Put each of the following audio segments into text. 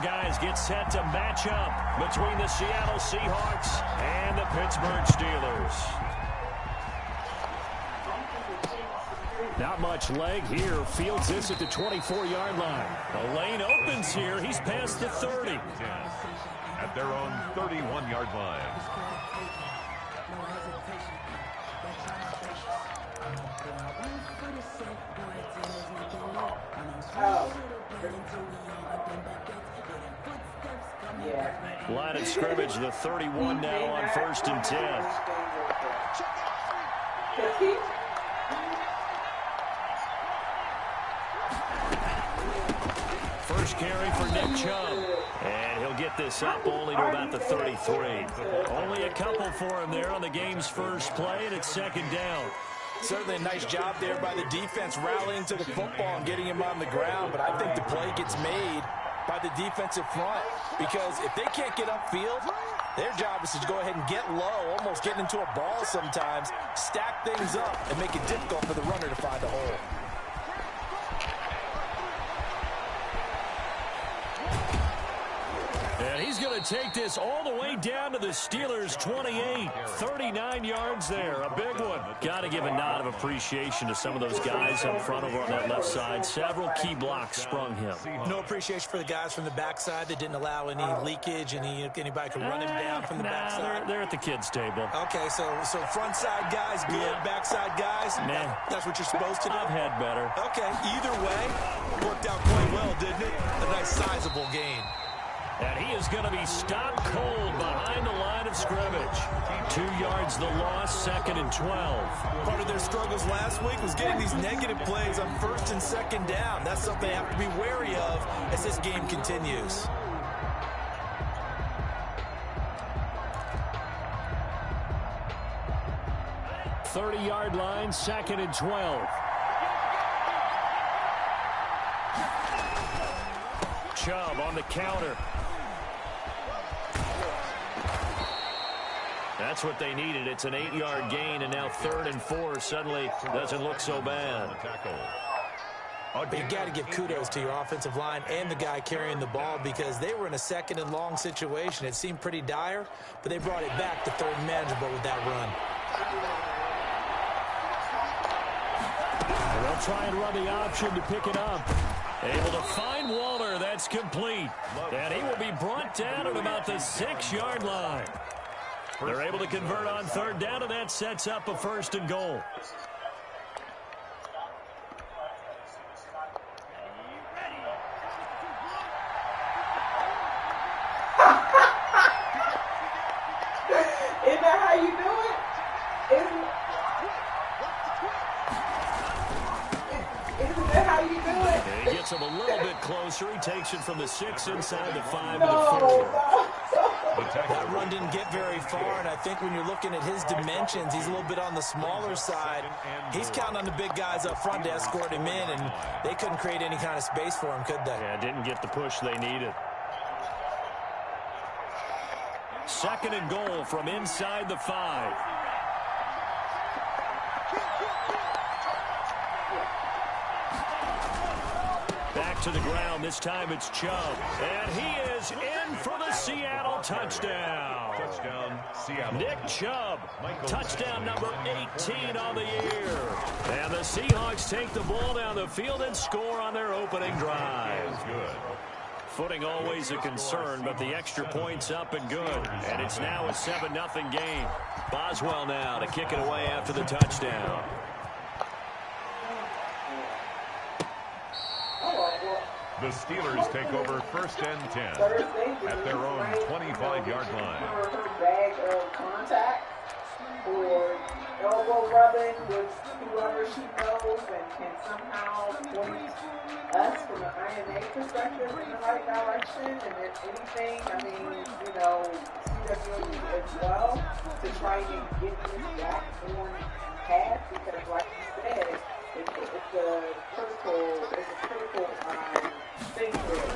guys get set to match up between the Seattle Seahawks and the Pittsburgh Steelers. Not much leg here. Fields this at the 24-yard line. The lane opens here. He's past the 30. At their own 31-yard line. Line of scrimmage, the 31 now on 1st and 10. First carry for Nick Chubb. And he'll get this up only to about the 33. Only a couple for him there on the game's first play, and it's 2nd down. Certainly a nice job there by the defense rallying to the football and getting him on the ground, but I think the play gets made by the defensive front, because if they can't get upfield, their job is to go ahead and get low, almost get into a ball sometimes, stack things up, and make it difficult for the runner to find a hole. And he's going to take this all the way down to the Steelers' 28. 39 yards there. A big one. Got to give a nod of appreciation to some of those guys up front over on that left side. Several key blocks sprung him. No appreciation for the guys from the backside that didn't allow any leakage, and anybody could run him down from the backside. They're at the kids' table. Okay, so front side guys good, backside guys, that's what you're supposed to do? I've had better. Okay, either way, worked out quite well, didn't it? A nice sizable gain. And he is going to be stopped cold behind the line of scrimmage. 2 yards the loss, 2nd and 12. Part of their struggles last week was getting these negative plays on 1st and 2nd down. That's something they have to be wary of as this game continues. .30-yard line, 2nd and 12. Chubb on the counter. That's what they needed. It's an 8-yard gain, and now 3rd and 4 suddenly doesn't look so bad. But you got to give kudos to your offensive line and the guy carrying the ball, because they were in a 2nd and long situation. It seemed pretty dire, but they brought it back to 3rd and manageable with that run. They'll try and run the option to pick it up. Able to find Waller. That's complete. And he will be brought down at about the 6-yard line. They're able to convert on 3rd down, and that sets up a 1st and goal. Isn't that how you do it? Isn't that how you do it? He gets him a little bit closer. He takes it from the 6 inside the 5 to the 4. That run didn't get very far, and I think when you're looking at his dimensions, he's a little bit on the smaller side. He's counting on the big guys up front to escort him in, and they couldn't create any kind of space for him, could they? Yeah, didn't get the push they needed. 2nd and goal from inside the 5. Back to the ground. This time it's Chubb. And he is in for the Seattle touchdown. Touchdown, Seattle. Nick Chubb. Touchdown number 18 on the year. And the Seahawks take the ball down the field and score on their opening drive. Good. Footing always a concern, but the extra point's up and good. And it's now a 7-0 game. Boswell now to kick it away after the touchdown. The Steelers take over 1st and 10 at their own 25-yard line. Bag of contact or elbow rubbing with whoever she knows and can somehow point us from an INA perspective in the right direction. And if anything, I mean, you know, CWE as well to try and get this back on path, because like you said, it's a critical thing there.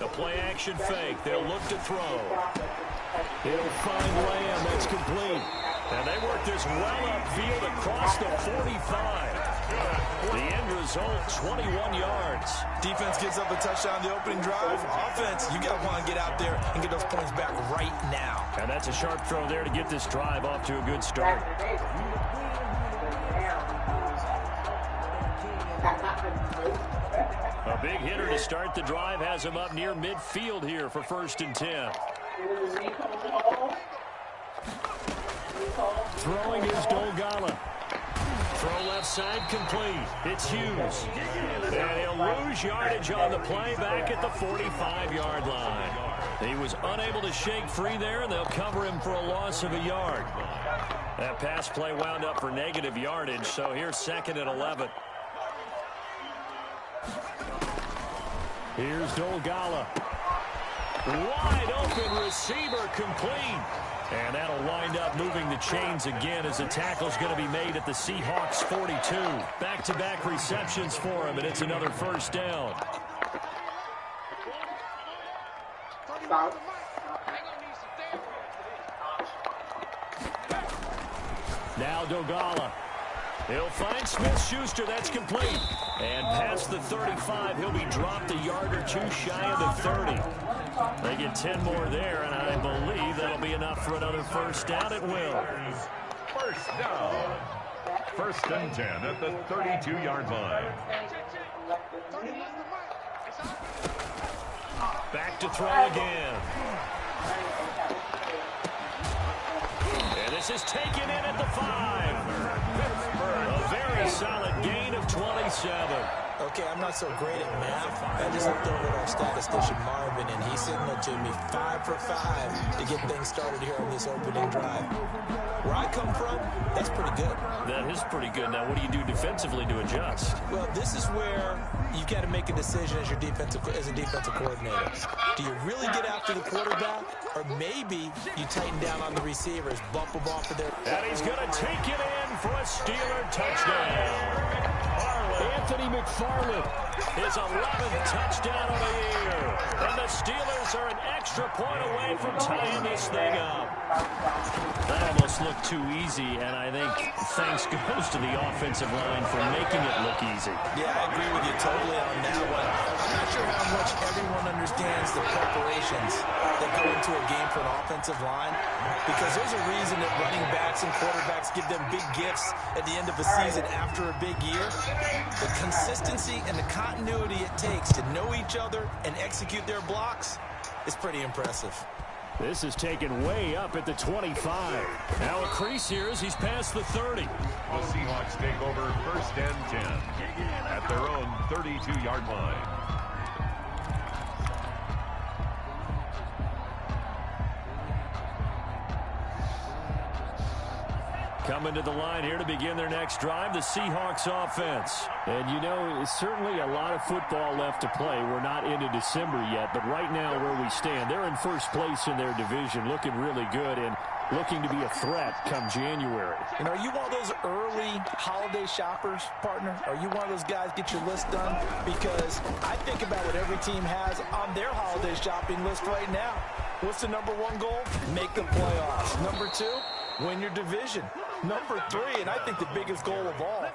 The play action fake. They'll look to throw. He'll find Lamb. That's complete. And they work this well upfield across the 45. The end result, 21 yards. Defense gives up a touchdown the opening drive. Offense, you got to want to get out there and get those points back right now. And that's a sharp throw there to get this drive off to a good start. A big hitter to start the drive has him up near midfield here for 1st and 10. Throwing is Dolgala. Throw left side complete. It's Hughes. And he'll lose yardage on the play back at the 45-yard line. He was unable to shake free there, and they'll cover him for a loss of a yard. That pass play wound up for negative yardage, so here's 2nd and 11. Here's Dolgala. Wide open receiver complete. And that'll wind up moving the chains again as the tackle's going to be made at the Seahawks 42. Back-to-back receptions for him, and it's another 1st down. Now Dolgala. He'll find Smith-Schuster. That's complete. And past the 35, he'll be dropped a yard or two shy of the 30. They get 10 more there, and I believe that'll be enough for another 1st down. It will. 1st down. 1st and 10 at the 32-yard line. Back to throw again. And this is taken in at the 5. A very solid gain of 27. Okay, I'm not so great at math. I just looked over at our statistician, Marvin, and he signaled to me 5 for 5 to get things started here on this opening drive. Where I come from, that's pretty good. That is pretty good. Now, what do you do defensively to adjust? Well, this is where you got to make a decision as a defensive coordinator. Do you really get after the quarterback, or maybe you tighten down on the receivers, bump them off of their... And he's going to take it in for a Steeler touchdown. Anthony McFarland, his 11th touchdown of the year. And the Steelers are an extra point away from tying this thing up. That almost looked too easy, and I think thanks goes to the offensive line for making it look easy. Yeah, I agree with you totally on that one. I'm not sure how much everyone understands the preparations that go into a game for an offensive line, because there's a reason that running backs and quarterbacks give them big gifts at the end of a season after a big year. The consistency and the continuity it takes to know each other and execute their blocks is pretty impressive. This is taken way up at the 25. Now a crease here as he's past the 30. The Seahawks take over 1st and 10 at their own 32-yard line. Coming to the line here to begin their next drive, the Seahawks offense. And you know, certainly a lot of football left to play. We're not into December yet, but right now where we stand, they're in 1st place in their division, looking really good and looking to be a threat come January. And are you one of those early holiday shoppers, partner? Are you one of those guys get your list done? Because I think about what every team has on their holiday shopping list right now. What's the number 1 goal? Make the playoffs. Number 2, win your division. Number 3, and I think the biggest goal of all,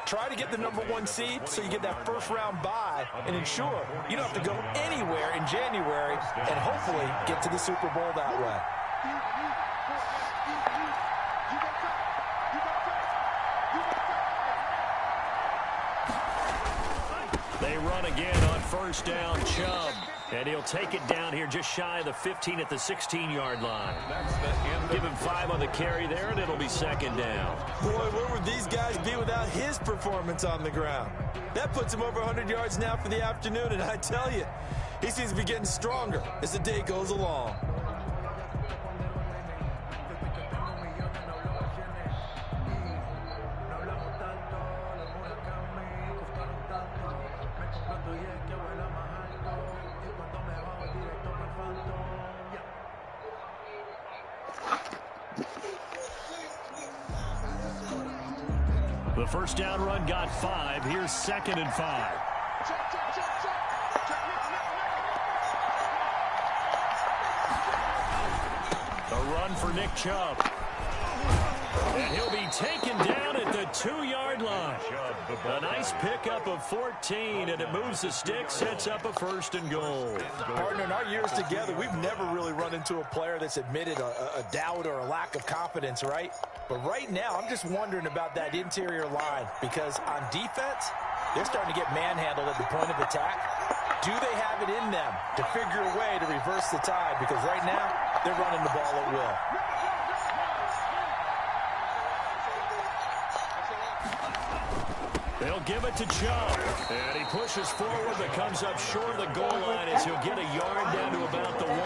try to get the number 1 seed so you get that 1st round bye and ensure you don't have to go anywhere in January and hopefully get to the Super Bowl that way. They run again on 1st down, Chubb. And he'll take it down here just shy of the 15 at the 16-yard line. Give him 5 on the carry there, and it'll be 2nd down. Boy, where would these guys be without his performance on the ground? That puts him over 100 yards now for the afternoon, and I tell you, he seems to be getting stronger as the day goes along. The 1st down run got 5. Here's 2nd and 5. A run for Nick Chubb. And he'll be taken down at the 2-yard line. A nice pickup of 14, and it moves the stick, sets up a 1st and goal. Partner, in our years together, we've never really run into a player that's admitted a doubt or a lack of confidence, right? But right now, I'm just wondering about that interior line, because on defense, they're starting to get manhandled at the point of attack. Do they have it in them to figure a way to reverse the tide? Because right now, they're running the ball at will. They'll give it to Chubb. And he pushes forward but comes up short of the goal line as he'll get a yard down to about the 1.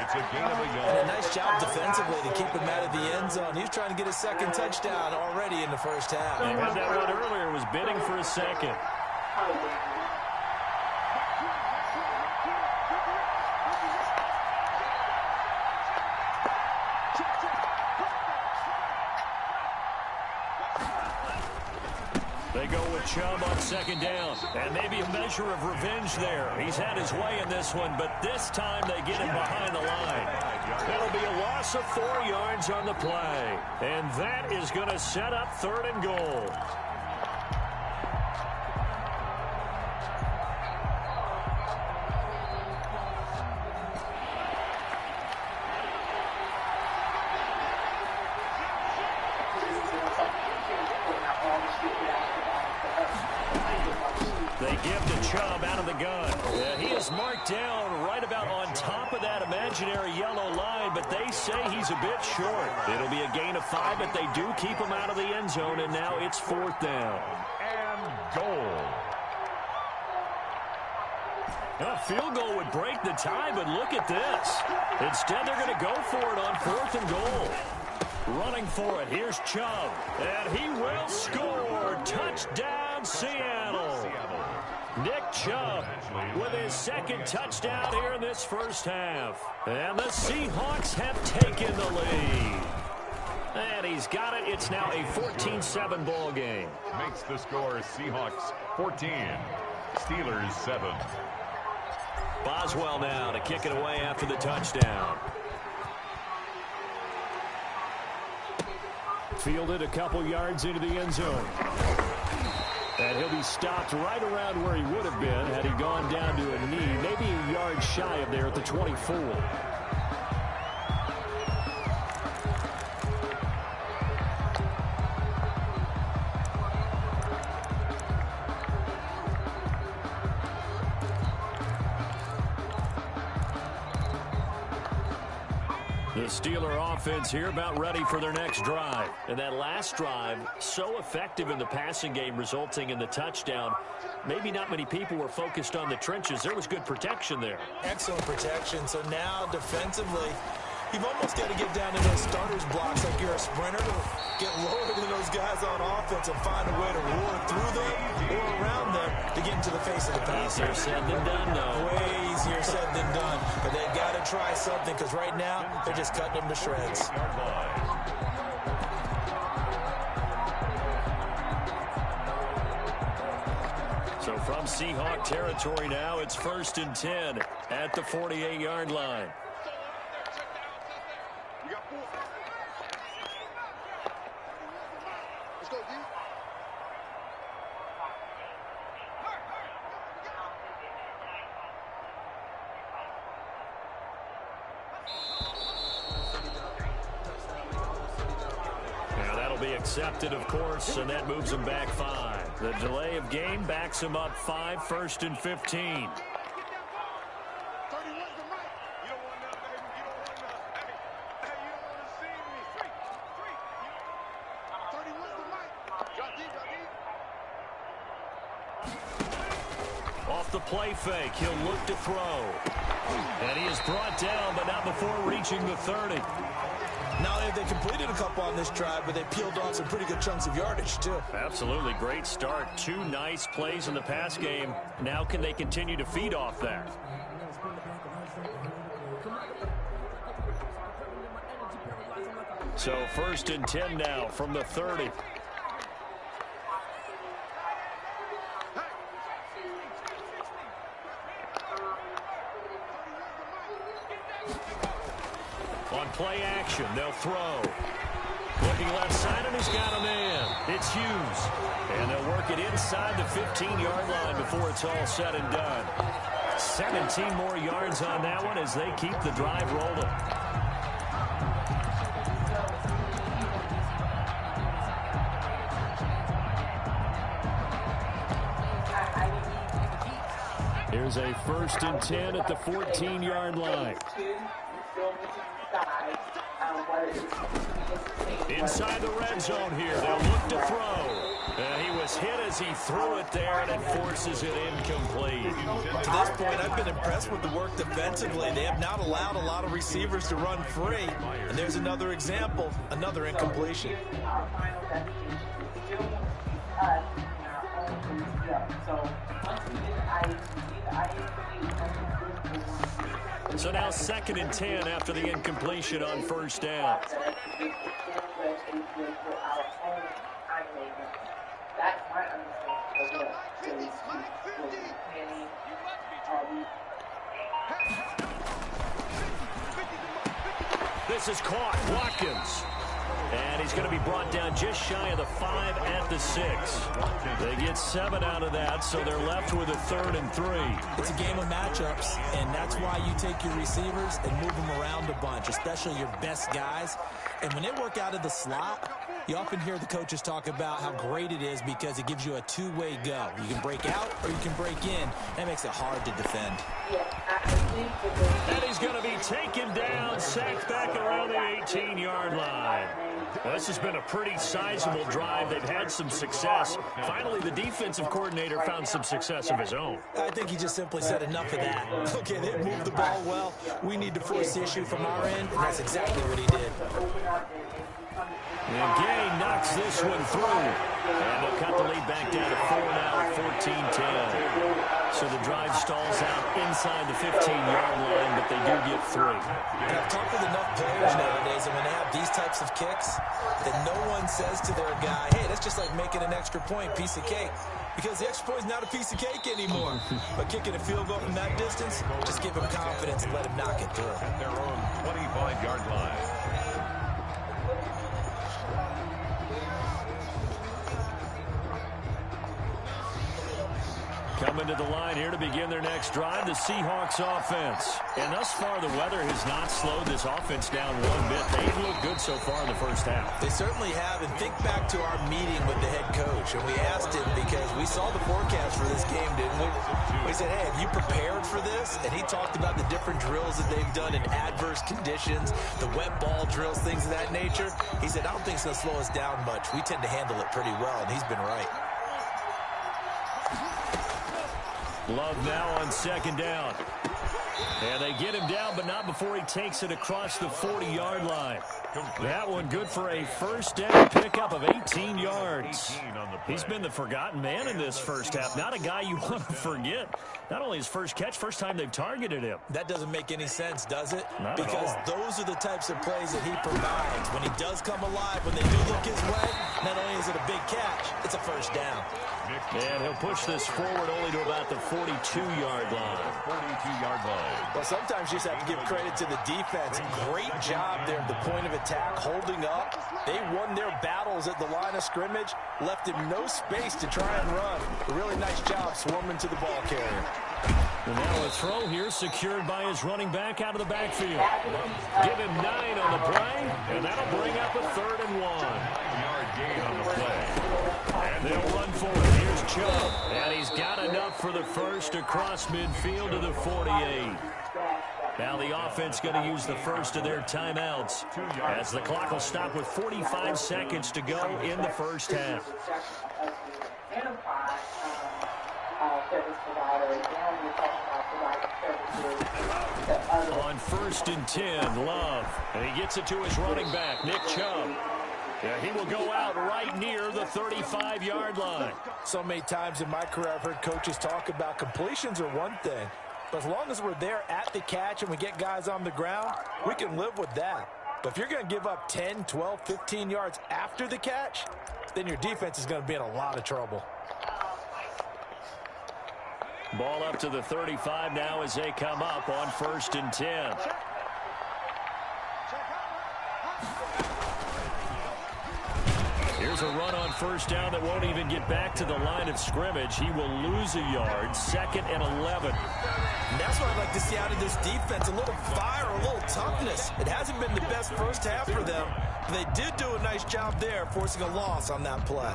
It's a gain of a yard. And a nice job defensively to keep him out of the end zone. He's trying to get a 2nd touchdown already in the 1st half. They had that one earlier, was bidding for a 2nd. They go with Chubb on 2nd down. And maybe a measure of revenge there. He's had his way in this one, but this time they get him behind the line. That'll be a loss of 4 yards on the play. And that is going to set up 3rd and goal. They give to Chubb out of the gun. He is marked down right about on top of that imaginary yellow line, but they say he's a bit short. It'll be a gain of 5, but they do keep him out of the end zone, and now it's 4th down. And goal. A field goal would break the tie, but look at this. Instead, they're going to go for it on 4th and goal. Running for it, here's Chubb, and he will score. Touchdown, Seattle. Nick Chubb with his 2nd touchdown here in this 1st half. And the Seahawks have taken the lead. And he's got it. It's now a 14-7 ball game. Makes the score Seahawks 14, Steelers 7. Boswell now to kick it away after the touchdown. Fielded a couple yards into the end zone. And he'll be stopped right around where he would have been had he gone down to a knee, maybe a yard shy of there at the 24. The Steeler offense here about ready for their next drive. And that last drive, so effective in the passing game, resulting in the touchdown. Maybe not many people were focused on the trenches. There was good protection there. Excellent protection. So now defensively, you've almost got to get down to those starters blocks like you're a sprinter to get lower than those guys on offense and find a way to roar through them or around them to get into the face of the passer. Easier said than done, though. Way easier said than done. But they've got to try something because right now they're just cutting them to shreds. So from Seahawk territory now, it's 1st and 10 at the 48-yard line. Accepted, of course, and that moves them back 5. The delay of game backs them up 5, 1st and 15. Off the play fake, he'll look to throw. And he is brought down, but not before reaching the 30. Now they completed a couple on this drive, but they peeled off some pretty good chunks of yardage, too. Absolutely. Great start. 2 nice plays in the pass game. Now can they continue to feed off that? So 1st and 10 now from the 30. On play action, they'll throw. Looking left side, and he's got a man. It's Hughes. And they'll work it inside the 15-yard line before it's all said and done. 17 more yards on that one as they keep the drive rolling. Here's a 1st and 10 at the 14-yard line. Inside the red zone here. They'll look to throw. He was hit as he threw it there, and it forces it incomplete. To this point, I've been impressed with the work defensively. They have not allowed a lot of receivers to run free. And there's another example, another incompletion. So now 2nd and 10 after the incompletion on 1st down. This is caught. Watkins. And he's going to be brought down just shy of the 5 at the 6. They get 7 out of that, so they're left with a 3rd and 3. It's a game of matchups, and that's why you take your receivers and move them around a bunch, especially your best guys. And when they work out of the slot, you often hear the coaches talk about how great it is because it gives you a two-way go. You can break out or you can break in. That makes it hard to defend. And he's going to be taken down, sacked back around the 18-yard line. Well, this has been a pretty sizable drive. They've had some success. Finally, the defensive coordinator found some success of his own. I think he just simply said enough of that. Okay, they moved the ball well. We need to force the issue from our end, and that's exactly what he did. And Gay knocks this one through. And they'll cut the lead back down to 4 now at 14-10. So the drive stalls out inside the 15-yard line, but they do get 3. And I've talked with enough players nowadays, and when they have these types of kicks, that no one says to their guy, hey, that's just like making an extra point, piece of cake. Because the extra point is not a piece of cake anymore. But kicking a field goal from that distance, just give him confidence and let him knock it through. At their own 25-yard line. Coming to the line here to begin their next drive, the Seahawks offense. And thus far, the weather has not slowed this offense down one bit. They've looked good so far in the first half. They certainly have. And think back to our meeting with the head coach. And we asked him because we saw the forecast for this game, didn't we? We said, hey, have you prepared for this? And he talked about the different drills that they've done in adverse conditions, the wet ball drills, things of that nature. He said, I don't think it's going to slow us down much. We tend to handle it pretty well, and he's been right. Love now on 2nd down. And they get him down, but not before he takes it across the 40-yard line. That one good for a 1st down pickup of 18 yards. He's been the forgotten man in this first half. Not a guy you want to forget. Not only his first catch, first time they've targeted him. That doesn't make any sense, does it? Not because those are the types of plays that he provides. When he does come alive, when they do look his way, not only is it a big catch, it's a 1st down. And he'll push this forward only to about the 42-yard line. 42-yard line. Well, sometimes you just have to give credit to the defense. Great job there at the point of attack, holding up. They won their battles at the line of scrimmage, left him no space to try and run. A really nice job swarming to the ball carrier. And now a throw here secured by his running back out of the backfield. Give him 9 on the play, and that'll bring up a 3rd and 1. 9-yard gain on the play. And they'll run for it. Here's Chubb. And he's got enough for the first across midfield to the 48. Now the offense going to use the first of their timeouts as the clock will stop with 45 seconds to go in the first half. On 1st and 10, Love. And he gets it to his running back, Nick Chubb. Yeah, he will go out right near the 35-yard line. So many times in my career I've heard coaches talk about completions are one thing, but as long as we're there at the catch and we get guys on the ground, we can live with that. But if you're going to give up 10, 12, 15 yards after the catch, then your defense is going to be in a lot of trouble. Ball up to the 35 now as they come up on 1st and 10. a run on first down that won't even get back to the line of scrimmage. He will lose a yard, 2nd and 11. And that's what I'd like to see out of this defense, a little fire, a little toughness. It hasn't been the best first half for them, but they did do a nice job there, forcing a loss on that play.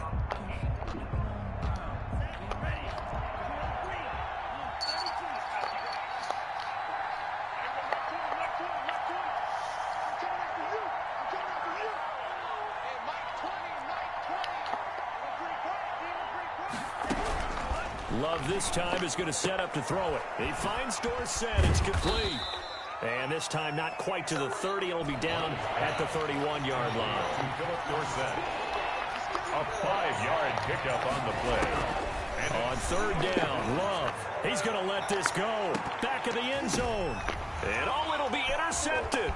Love this time is going to set up to throw it. He finds Dorsett. It's complete. And this time not quite to the 30. It'll be down at the 31-yard line. Philip Dorsett. A 5-yard pickup on the play. And on third down, Love. He's going to let this go. Back of the end zone. And it'll be intercepted.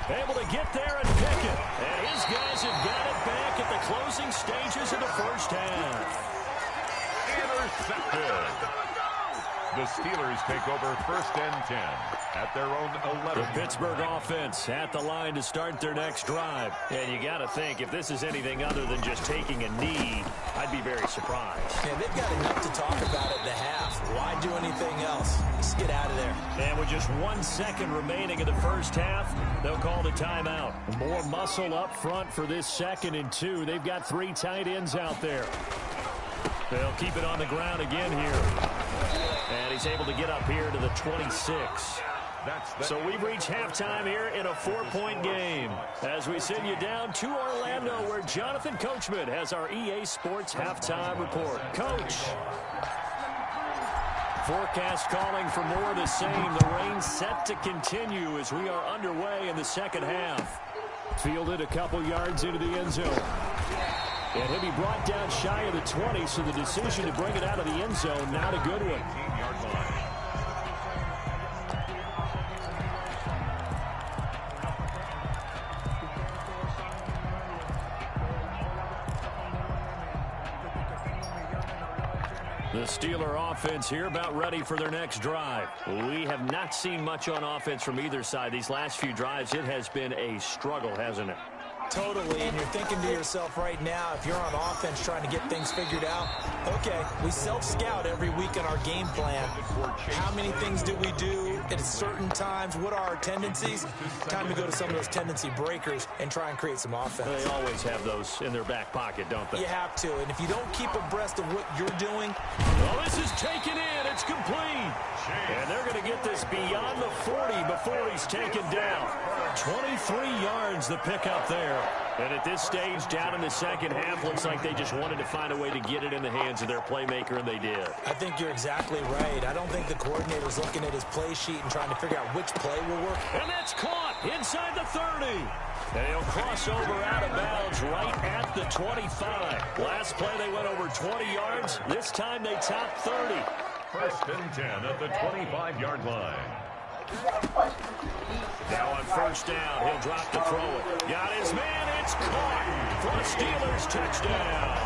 Able to get there and pick it. And his guys have got it back at the closing stages of the first half. intercepted. The Steelers take over 1st and 10 at their own 11. The Pittsburgh offense at the line to start their next drive. And you got to think, if this is anything other than just taking a knee, I'd be very surprised. Yeah, they've got enough to talk about at the half. Why do anything else? Just get out of there. And with just 1 second remaining in the first half, they'll call the timeout. More muscle up front for this 2nd and 2. They've got 3 tight ends out there. They'll keep it on the ground again here. And he's able to get up here to the 26. So we've reached halftime here in a 4-point game. As we send you down to Orlando, where Jonathan Coachman has our EA Sports halftime report. Coach. Forecast calling for more of the same. The rain set to continue as we are underway in the second half. Fielded a couple yards into the end zone. And he'll be brought down shy of the 20, so the decision to bring it out of the end zone, not a good one. 18-yard line. The Steeler offense here about ready for their next drive. We have not seen much on offense from either side. These last few drives, it has been a struggle, hasn't it? Totally, and you're thinking to yourself right now, if you're on offense trying to get things figured out, okay, we self-scout every week in our game plan. How many things do we do at certain times? What are our tendencies? Time to go to some of those tendency breakers and try and create some offense. They always have those in their back pocket, don't they? You have to, and if you don't keep abreast of what you're doing. Well, this is taken in. It's complete. And they're going to get this beyond the 40 before he's taken down. 23 yards the pickup there. And at this stage, down in the second half, looks like they just wanted to find a way to get it in the hands of their playmaker, and they did. I think you're exactly right. I don't think the coordinator's looking at his play sheet and trying to figure out which play will work. And that's caught inside the 30. And he'll cross over out of bounds right at the 25. Last play, they went over 20 yards. This time, they topped 30. 1st and 10 at the 25-yard line. Now on first down, he'll drop to throw it. Got his man, it's caught for a Steelers touchdown.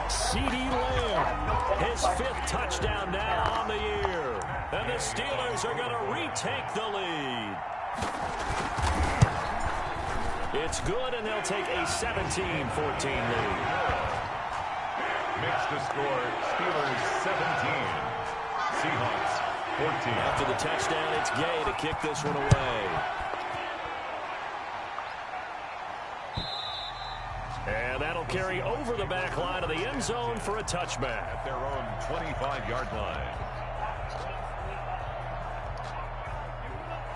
C.D. Lamb, his 5th touchdown now on the year. And the Steelers are going to retake the lead. It's good, and they'll take a 17-14 lead. Makes the score Steelers 17. Seahawks 14. After the touchdown, it's Gay to kick this one away. And that'll carry over the back line of the end zone for a touchback. At their own 25-yard line.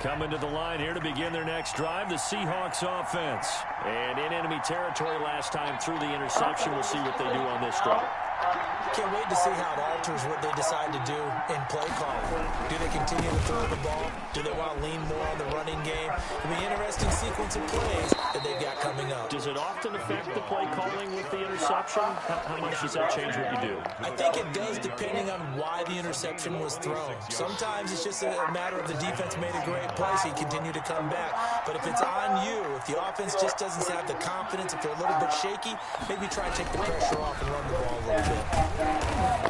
Coming to the line here to begin their next drive, the Seahawks offense. And in enemy territory last time through the interception. We'll see what they do on this drive. Can't wait to see how it alters what they decide to do in play calling. Do they continue to throw the ball? Do they want to lean more on the running game? It'll be an interesting sequence of plays that they've got coming up. Does it often affect the play calling with the interception? How much does that change what you do? I think it does, depending on why the interception was thrown. Sometimes it's just a matter of the defense made a great play, so you continue to come back. But if it's on you, if the offense just doesn't have the confidence, if they're a little bit shaky, maybe try and take the pressure off and run the ball a little bit. bit.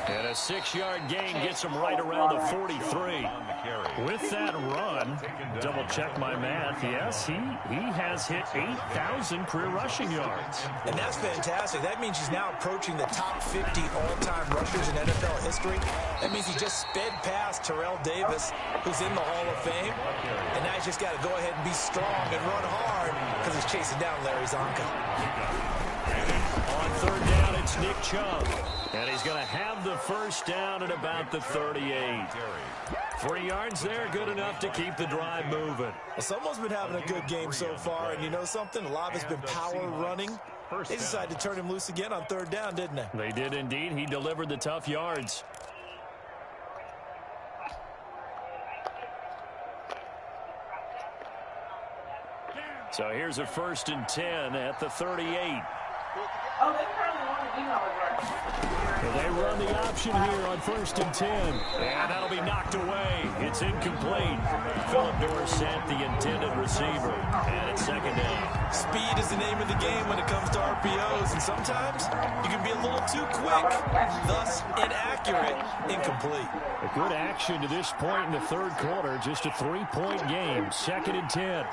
And a 6-yard gain gets him right around the 43. With that run, double-check my math, yes, he has hit 8,000 career rushing yards. And that's fantastic. That means he's now approaching the top 50 all-time rushers in NFL history. That means he just sped past Terrell Davis, who's in the Hall of Fame. And now he's just got to go ahead and be strong and run hard because he's chasing down Larry Zonka. On third down, it's Nick Chubb. And he's going to have the first down at about the 38. 3 yards there, good enough to keep the drive moving. Well, someone's been having a good game so far, and you know something? A lot of it's been power running. They decided to turn him loose again on third down, didn't they? They did indeed. He delivered the tough yards. So here's a 1st and 10 at the 38. Oh, they probably want to email address. They run the option here on 1st and 10. And that'll be knocked away. It's incomplete. Philip Dorsett, the intended receiver. And it's 2nd down. Speed is the name of the game when it comes to RPOs. And sometimes you can be a little too quick, thus inaccurate, incomplete. A good action to this point in the 3rd quarter. Just a 3-point game. 2nd and 10.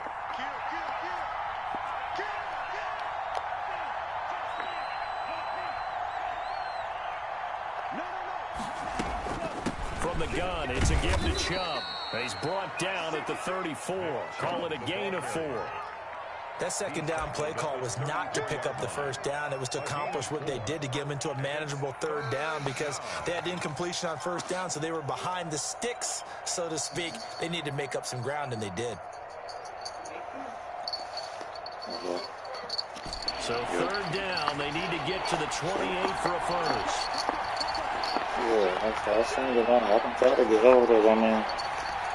From the gun, it's a give to Chubb. He's brought down at the 34. Call it a gain of 4. That 2nd down play call was not to pick up the 1st down. It was to accomplish what they did to get them into a manageable 3rd down because they had incompletion on 1st down, so they were behind the sticks, so to speak. They needed to make up some ground, and they did. So 3rd down, they need to get to the 28 for a first. Yeah, I seen it on. I can try to get over there. I mean,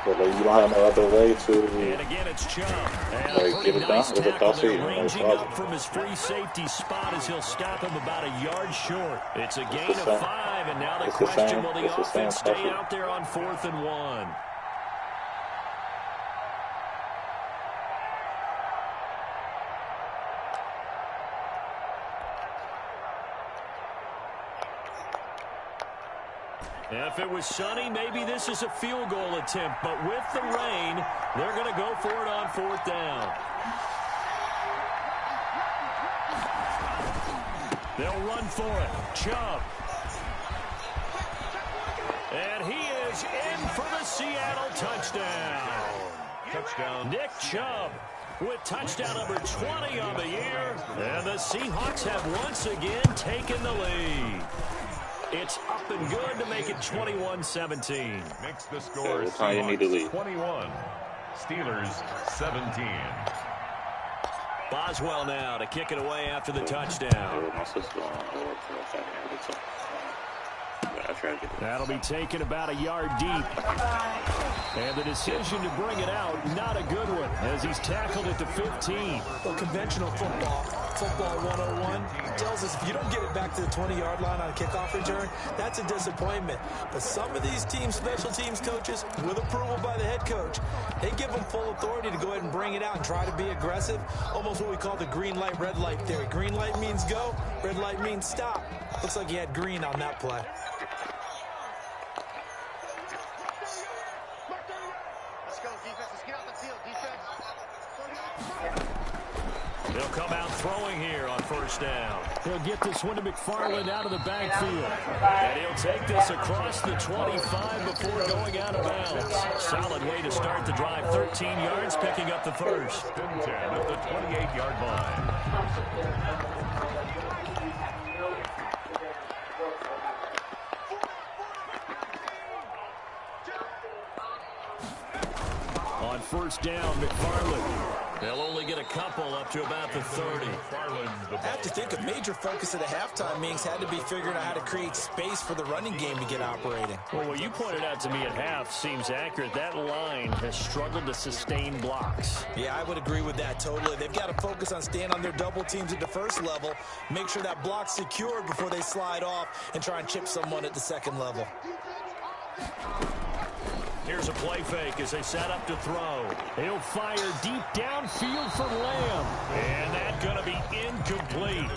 but like, you don't have no other way to. And again, it's Chubb. And like, a pretty get it nice done. tackle there, No ranging problem. up from his free safety spot as he'll stop him about a yard short. It's a gain of 5, and now the question, will the offense stay out there on 4th and 1? If it was sunny, maybe this is a field goal attempt. But with the rain, they're going to go for it on 4th down. They'll run for it. Chubb. And he is in for the Seattle touchdown. Touchdown. Nick Chubb with touchdown number 20 on the year. And the Seahawks have once again taken the lead. It's up and good to make it 21-17. Makes the score what time you need to leave? 21. Steelers 17. Boswell now to kick it away after the touchdown. My sister on board for a second. I try to get it. That'll be taken about a yard deep. And the decision to bring it out, not a good one, as he's tackled at the 15. Well, conventional football 101, tells us if you don't get it back to the 20-yard line on a kickoff return, that's a disappointment. But some of these teams, special teams coaches, with approval by the head coach, they give them full authority to go ahead and bring it out and try to be aggressive, almost what we call the green light, red light theory. Green light means go, red light means stop. Looks like you had green on that play. They'll come out throwing here on 1st down. He'll get this one to McFarland out of the backfield. And he'll take this across the 25 before going out of bounds. Solid way to start the drive. 13 yards, picking up the first. 10 at the 28-yard line. On 1st down, McFarland. They'll only get a couple up to about the 30. I have to think a major focus of the halftime meetings had to be figuring out how to create space for the running game to get operating. Well, what you pointed out to me at half seems accurate. That line has struggled to sustain blocks. Yeah, I would agree with that totally. They've got to focus on staying on their double teams at the first level, make sure that block's secured before they slide off and try and chip someone at the second level. Here's a play fake as they set up to throw. He'll fire deep downfield for Lamb. And that's going to be incomplete.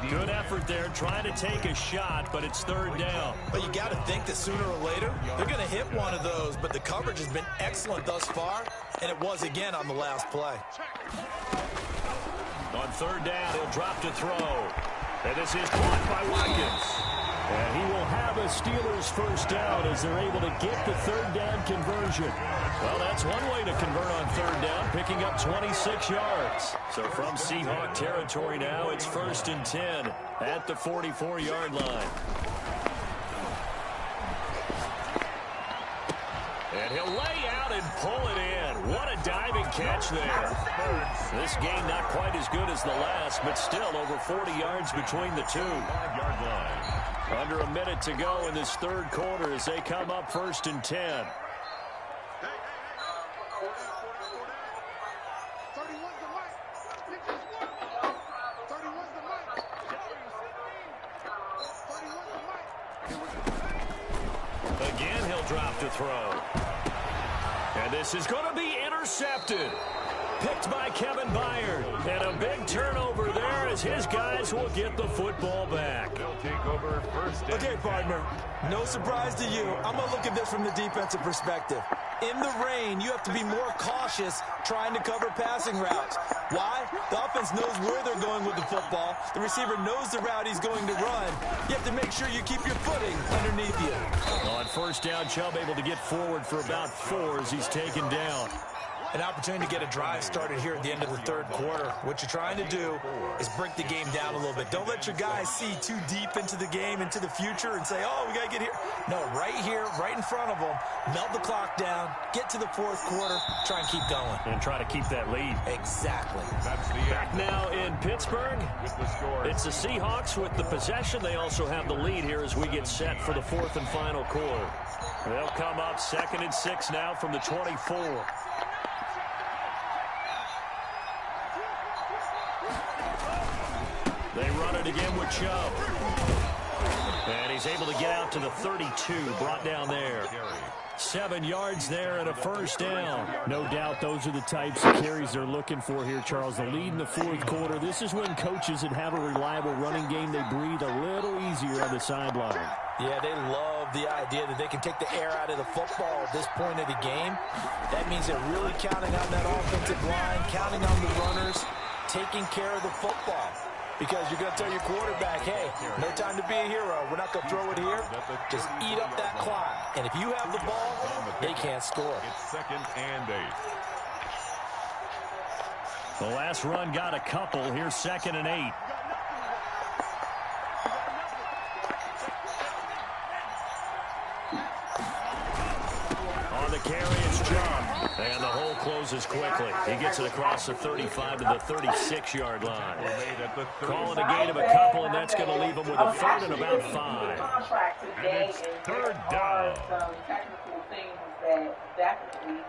Good effort there trying to take a shot, but it's third down. But you got to think that sooner or later, they're going to hit one of those. But the coverage has been excellent thus far, and it was again on the last play. On third down, he'll drop to throw. And this is caught by Watkins. And he will have a Steelers first down as they're able to get the third down conversion. Well, that's one way to convert on third down, picking up 26 yards. So from Seahawk territory now, it's 1st and 10 at the 44-yard line. And he'll lay out and pull it in. What a diving catch there. This game not quite as good as the last, but still over 40 yards between the two. 5-yard line. Under a minute to go in this third quarter as they come up 1st and 10. Again, he'll drop to throw. And this is going to be intercepted. Picked by Kevin Byard. And a big turnover there as his guys will get the football back. They'll take over 1st and 10. Okay, partner, no surprise to you. I'm going to look at this from the defensive perspective. In the rain, you have to be more cautious trying to cover passing routes. Why? The offense knows where they're going with the football. The receiver knows the route he's going to run. You have to make sure you keep your footing underneath you. On first down, Chubb able to get forward for about 4 as he's taken down. An opportunity to get a drive started here at the end of the third quarter. What you're trying to do is break the game down a little bit. Don't let your guys see too deep into the game, into the future, and say, oh, we got to get here. No, right here, right in front of them, melt the clock down, get to the fourth quarter, try and keep going. And try to keep that lead. Exactly. That's the Back now in Pittsburgh, with the score. it's the Seahawks with the possession. They also have the lead here as we get set for the fourth and final quarter. They'll come up 2nd and 6 now from the 24. They run it again with Chubb. And he's able to get out to the 32, brought down there. 7 yards there and a first down. No doubt those are the types of carries they're looking for here, Charles. The lead in the fourth quarter. This is when coaches that have a reliable running game, they breathe a little easier on the sideline. Yeah, they love the idea that they can take the air out of the football at this point of the game. That means they're really counting on that offensive line, counting on the runners, taking care of the football. Because you're going to tell your quarterback, hey, no time to be a hero. We're not going to throw it here. Just eat up that clock. And if you have the ball, they can't score. It's 2nd and 8. The last run got a couple. Here's 2nd and 8. On the carry, it's Chubb. And the hole closes quickly. He gets it across the 35 to the 36-yard line. Calling a gain of a couple, and that's going to leave him with a 3rd and about 5. And it's 3rd down. Some technical things that definitely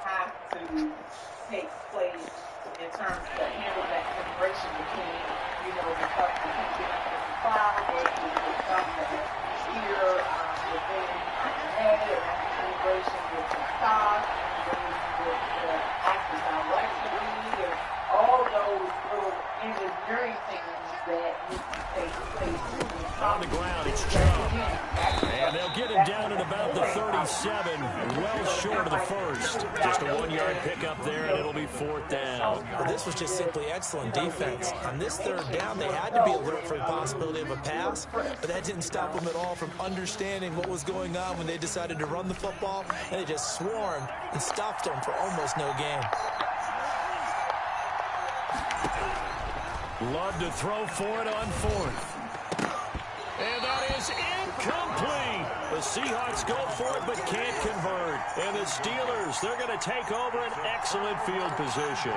have to take place in terms of handle that separation between, the stuff that can get up to the cloud versus the stuff that is here within the head, and that's the integration with the stock, with the active directory, and all those little engineering things that need to take place. On the ground, it's Chubb. And they'll get him down at about the 37, well short of the first. Just a 1-yard pickup there, and it'll be 4th down. Well, this was just simply excellent defense. On this third down, they had to be alert for the possibility of a pass, but that didn't stop them at all from understanding what was going on when they decided to run the football, and they just swarmed and stopped them for almost no gain. Love to throw for it on 4th. And that is incomplete. The Seahawks go for it but can't convert. And the Steelers, they're going to take over an excellent field position.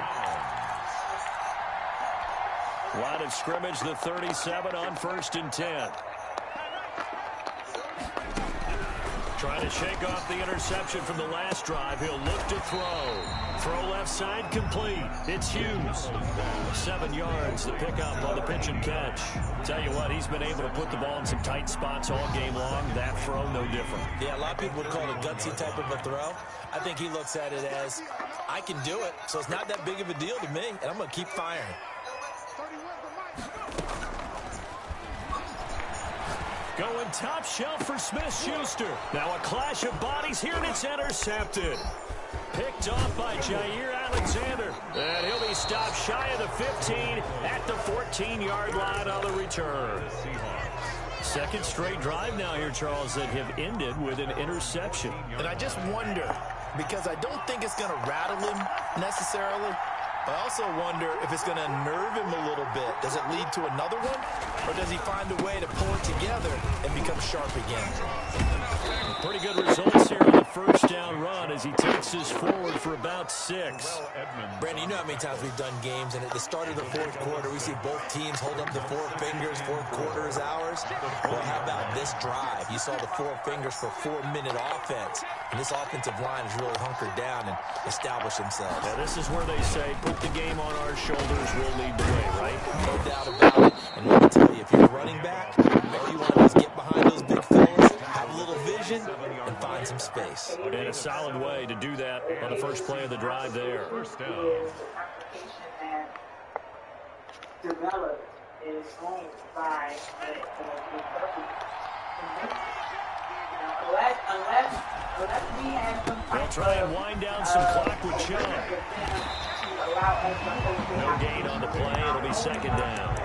Line of scrimmage, the 37 on 1st and 10. Trying to shake off the interception from the last drive. He'll look to throw. Throw left side complete. It's Hughes. 7 yards, the pickup on the pitch and catch. Tell you what, he's been able to put the ball in some tight spots all game long. That throw, no different. Yeah, a lot of people would call it a gutsy type of a throw. I think he looks at it as, I can do it, so it's not that big of a deal to me, and I'm going to keep firing. Going top shelf for Smith-Schuster. Now a clash of bodies here, and it's intercepted. Picked off by Jair Alexander. And he'll be stopped shy of the 15 at the 14-yard line on the return. Second straight drive now here, Charles, that have ended with an interception. And I just wonder, because I don't think it's going to rattle him necessarily, but I also wonder if it's going to unnerve him a little bit. Does it lead to another one? Or does he find a way to pull it together and become sharp again? Pretty good results here on the first down run as he takes us forward for about 6. Brandon, you know how many times we've done games, and at the start of the fourth quarter, we see both teams hold up the 4 fingers, fourth quarter is ours. Well, how about this drive? You saw the 4 fingers for 4-minute offense, and this offensive line has really hunkered down and established themselves. Yeah, this is where they say, put the game on our shoulders, we'll lead the way, right? No doubt about it. And let me tell you, if you're a running back, all you want to do is get behind those big fellas, have a little vision, and find some space. And a solid way to do that on the first play of the drive there. First down. Is an application that developed is owned by the perfect. Unless we have some. They'll try and wind down some clock with Chubb. No gain on the play. It'll be second down.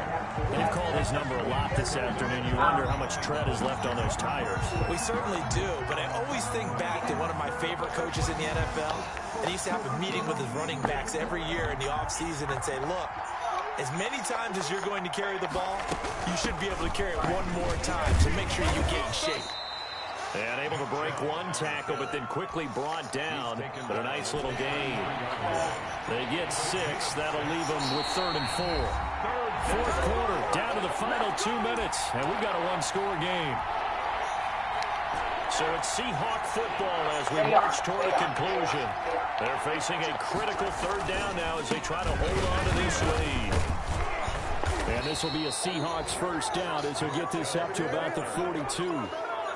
They've called his number a lot this afternoon. You wonder how much tread is left on those tires. We certainly do, but I always think back to one of my favorite coaches in the NFL. And he used to have a meeting with his running backs every year in the offseason and say, look, as many times as you're going to carry the ball, you should be able to carry it one more time, so make sure you get in shape. And able to break one tackle, but then quickly brought down. But a nice little gain. They get 6. That'll leave them with 3rd and 4. Fourth quarter, down to the final 2 minutes, and we've got a 1-score game. So it's Seahawk football as we march toward a conclusion. They're facing a critical 3rd down now as they try to hold on to this lead. And this will be a Seahawks first down as they get this up to about the 42.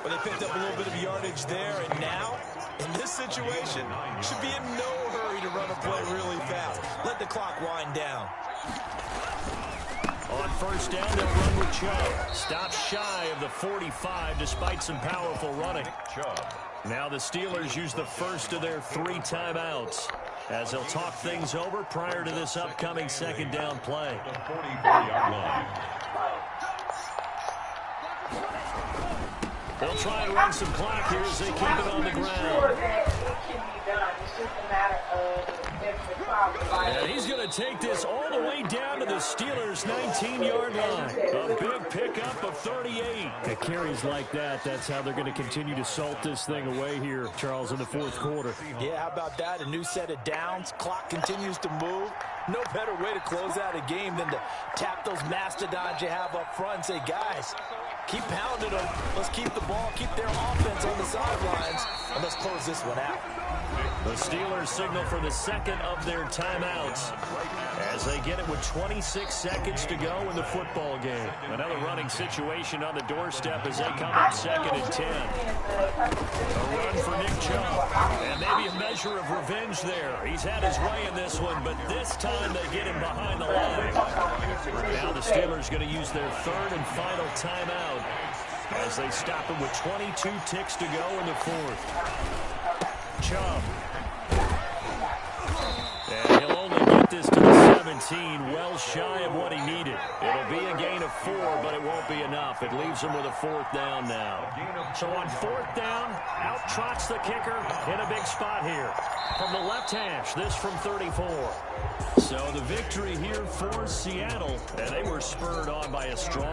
Well, they picked up a little bit of yardage there, and now, in this situation, should be in no hurry to run a play really fast. Let the clock wind down. On first down, they'll run with Chubb. Stop shy of the 45 despite some powerful running. Now the Steelers use the first of their 3 timeouts as they'll talk things over prior to this upcoming second down play. The 44-yard line. They'll try and run some clock here as they keep it on the ground. And he's going to take this all the way down to the Steelers' 19-yard line. A big pickup of 38. The carries like that, that's how they're going to continue to salt this thing away here, Charles, in the fourth quarter. Yeah, how about that? A new set of downs. Clock continues to move. No better way to close out a game than to tap those mastodons you have up front and say, guys, keep pounding them. Let's keep the ball, keep their offense on the sidelines, and let's close this one out. The Steelers signal for the second of their timeouts as they get it with 26 seconds to go in the football game. Another running situation on the doorstep as they come up 2nd and 10. A run for Nick Chubb. And maybe a measure of revenge there. He's had his way in this one, but this time they get him behind the line. Now the Steelers going to use their 3rd and final timeout as they stop him with 22 ticks to go in the 4th. Chubb. And he'll only get this to the 17, well shy of what he needed. It'll be a gain of 4, but it won't be enough. It leaves him with a 4th down now. So on 4th down, out trots the kicker in a big spot here. From the left hash, this from 34. So the victory here for Seattle, and they were spurred on by a strong